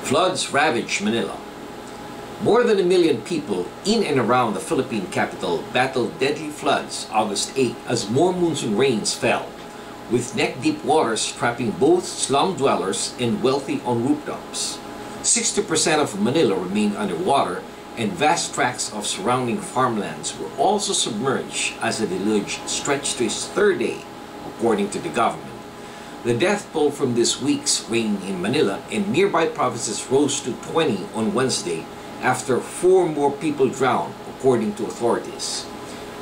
Floods ravage Manila. More than 1 million people in and around the Philippine capital battled deadly floods August 8 as more monsoon rains fell, with neck-deep waters trapping both slum dwellers and wealthy on rooftops. 60% of Manila remained underwater, and vast tracts of surrounding farmlands were also submerged as the deluge stretched to its third day, according to the government. The death toll from this week's rain in Manila and nearby provinces rose to 20 on Wednesday after 4 more people drowned, according to authorities.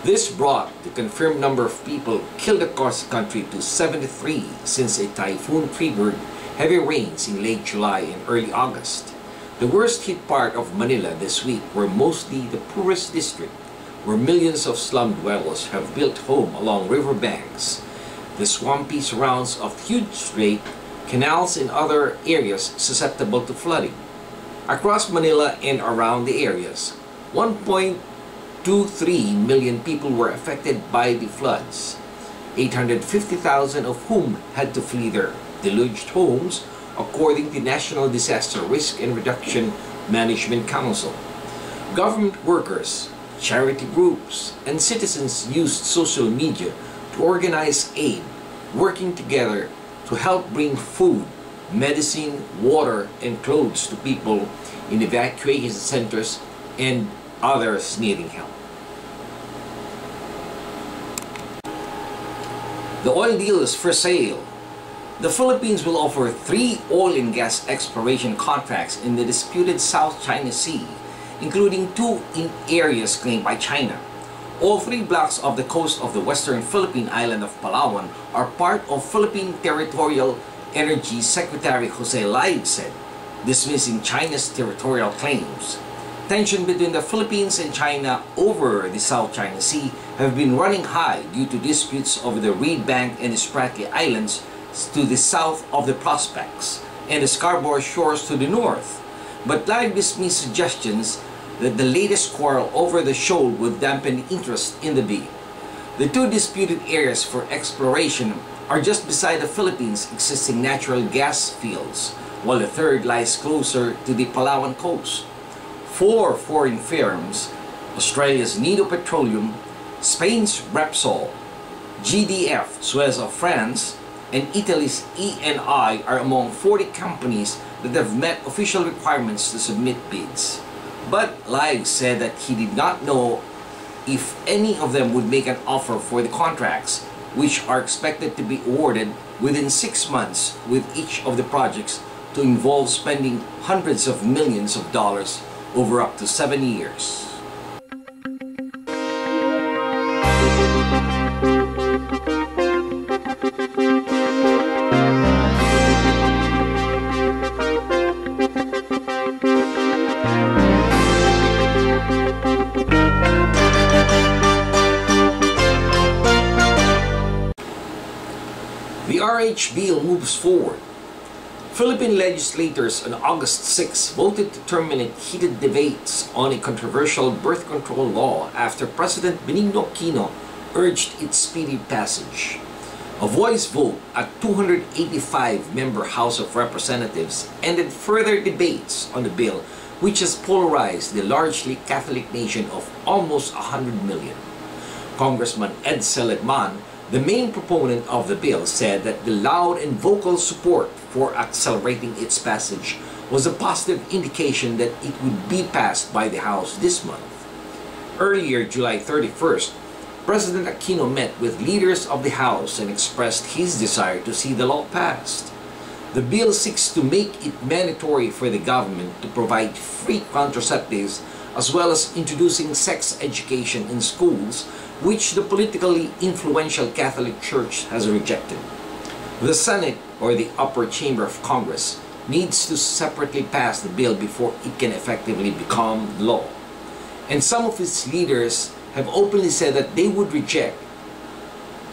This brought the confirmed number of people killed across the country to 73 since a typhoon triggered heavy rains in late July and early August. The worst hit part of Manila this week were mostly the poorest district, where millions of slum dwellers have built home along river banks, the swampy surrounds of huge lake, canals, and other areas susceptible to flooding. Across Manila and around the areas, 1.23 million people were affected by the floods, 850,000 of whom had to flee their deluged homes, according to the National Disaster Risk and Reduction Management Council. Government workers, charity groups, and citizens used social media to organize aid, working together to help bring food, medicine, water, and clothes to people in evacuation centers and others needing help. The oil deal is for sale. The Philippines will offer 3 oil and gas exploration contracts in the disputed South China Sea, including 2 in areas claimed by China. All 3 blocks of the coast of the western Philippine island of Palawan are part of Philippine Territorial Energy Secretary Jose Laig said, dismissing China's territorial claims. Tension between the Philippines and China over the South China Sea have been running high due to disputes over the Reed Bank and the Spratly Islands to the south of the Prospects and the Scarborough Shores to the north. But Laig dismissed suggestions that the latest quarrel over the shoal would dampen interest in the deal. The 2 disputed areas for exploration are just beside the Philippines' existing natural gas fields, while the third lies closer to the Palawan coast. 4 foreign firms, Australia's Nido Petroleum, Spain's Repsol, GDF, Suez of France, and Italy's ENI are among 40 companies that have met official requirements to submit bids. But Laig said that he did not know if any of them would make an offer for the contracts, which are expected to be awarded within 6 months, with each of the projects to involve spending hundreds of millions of dollars over up to 7 years. The RH bill moves forward. Philippine legislators on August 6 voted to terminate heated debates on a controversial birth control law after President Benigno Aquino urged its speedy passage. A voice vote at 285-member House of Representatives ended further debates on the bill, which has polarized the largely Catholic nation of almost 100 million. Congressman Ed Seligman, the main proponent of the bill, said that the loud and vocal support for accelerating its passage was a positive indication that it would be passed by the House this month. Earlier, July 31st, President Aquino met with leaders of the House and expressed his desire to see the law passed. The bill seeks to make it mandatory for the government to provide free contraceptives, as well as introducing sex education in schools, which the politically influential Catholic Church has rejected. The Senate, or the upper chamber of Congress, needs to separately pass the bill before it can effectively become law. And some of its leaders have openly said that they would reject.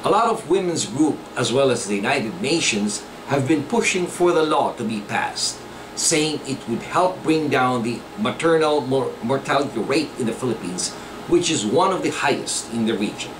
A lot of women's groups, as well as the United Nations, have been pushing for the law to be passed, saying it would help bring down the maternal mortality rate in the Philippines, which is one of the highest in the region.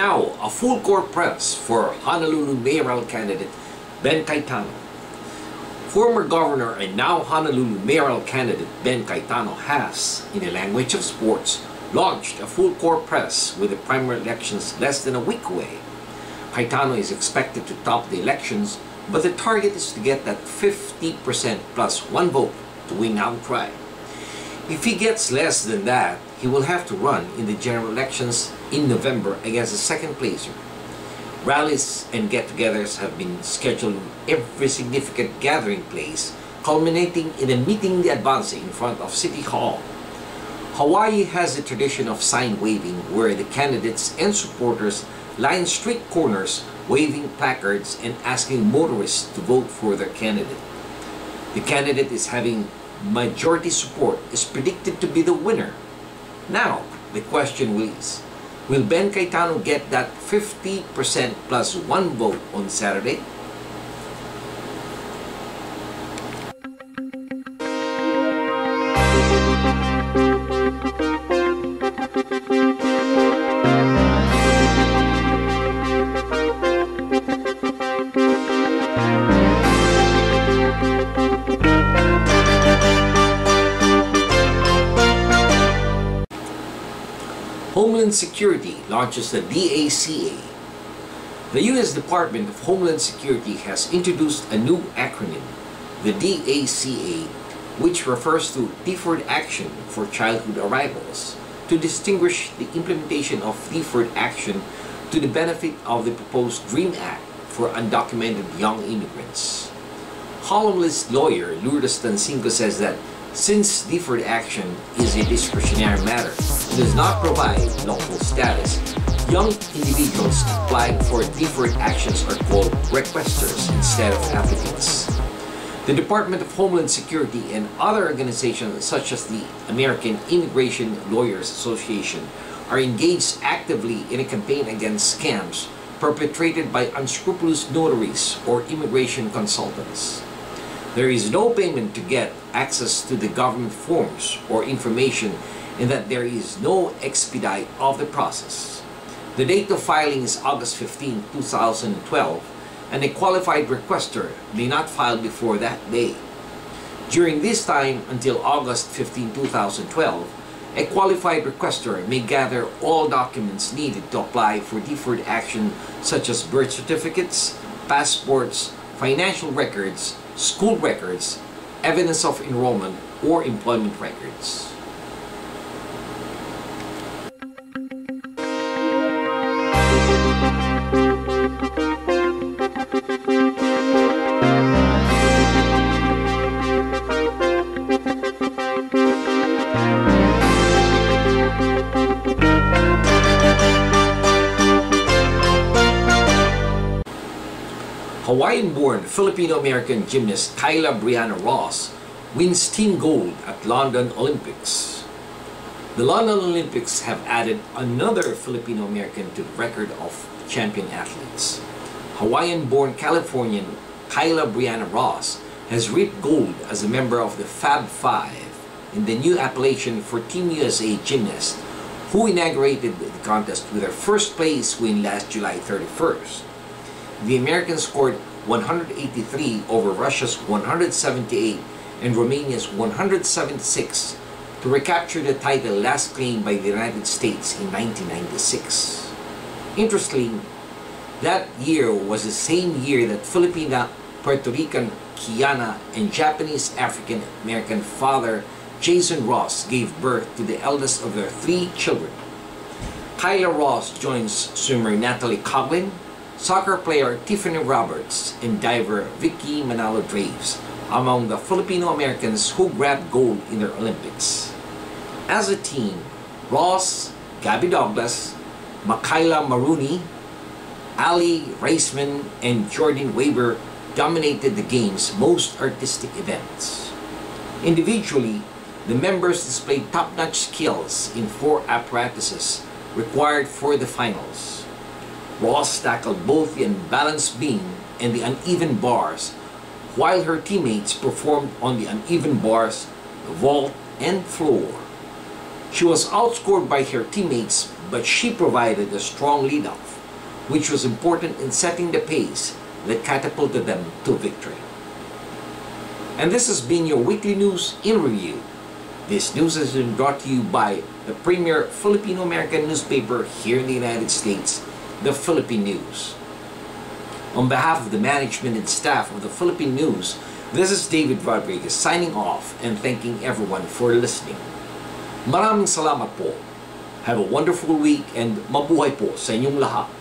Now, a full court press for Honolulu mayoral candidate Ben Cayetano. Former governor and now Honolulu mayoral candidate Ben Cayetano has, in the language of sports, launched a full court press with the primary elections less than a week away. Cayetano is expected to top the elections, but the target is to get that 50% plus one vote to win outright. If he gets less than that, he will have to run in the general elections in November against a second placer. Rallies and get-togethers have been scheduled in every significant gathering place, culminating in a meeting de advance in front of City Hall. Hawaii has a tradition of sign waving where the candidates and supporters line street corners waving placards and asking motorists to vote for their candidate. The candidate is having majority support is predicted to be the winner. Now, the question is, will Ben Cayetano get that 50% plus one vote on Saturday? Homeland Security launches the DACA. The U.S. Department of Homeland Security has introduced a new acronym, the DACA, which refers to Deferred Action for Childhood Arrivals, to distinguish the implementation of deferred action to the benefit of the proposed DREAM Act for undocumented young immigrants. Honolulu's lawyer Lourdes Tancinco says that since deferred action is a discretionary matter and does not provide lawful status, young individuals applying for deferred actions are called requesters instead of applicants. The Department of Homeland Security and other organizations such as the American Immigration Lawyers Association are engaged actively in a campaign against scams perpetrated by unscrupulous notaries or immigration consultants. There is no payment to get access to the government forms or information, and that there is no expedite of the process. The date of filing is August 15, 2012, and a qualified requester may not file before that day. During this time until August 15, 2012, a qualified requester may gather all documents needed to apply for deferred action such as birth certificates, passports, financial records, school records, evidence of enrollment, or employment records. Hawaiian-born Filipino American gymnast Kyla Brianna Ross wins team gold at London Olympics. The London Olympics have added another Filipino American to the record of champion athletes. Hawaiian-born Californian Kyla Brianna Ross has reaped gold as a member of the Fab Five in the new appellation for Team USA gymnasts, who inaugurated the contest with their first place win last July 31st. The Americans scored 183 over Russia's 178 and Romania's 176 to recapture the title last claimed by the United States in 1996. Interestingly, that year was the same year that Filipina, Puerto Rican Kiana, and Japanese African American father Jason Ross gave birth to the eldest of their three children. Kyla Ross joins swimmer Natalie Coughlin, soccer player Tiffany Roberts, and diver Vicky Manalo-Draves among the Filipino Americans who grabbed gold in their Olympics. As a team, Ross, Gabby Douglas, Makayla Maruni, Ali Reisman, and Jordan Weber dominated the game's most artistic events. Individually, the members displayed top-notch skills in 4 apparatuses required for the finals. Ross tackled both the unbalanced beam and the uneven bars, while her teammates performed on the uneven bars, the vault, and floor. She was outscored by her teammates, but she provided a strong lead-off. which was important in setting the pace that catapulted them to victory. And this has been your weekly news in review. This news has been brought to you by the premier Filipino American newspaper here in the United States, the Philippine News. On behalf of the management and staff of the Philippine News, this is David Rodriguez signing off and thanking everyone for listening. Maraming salamat po. Have a wonderful week and mabuhay po sa inyong lahat.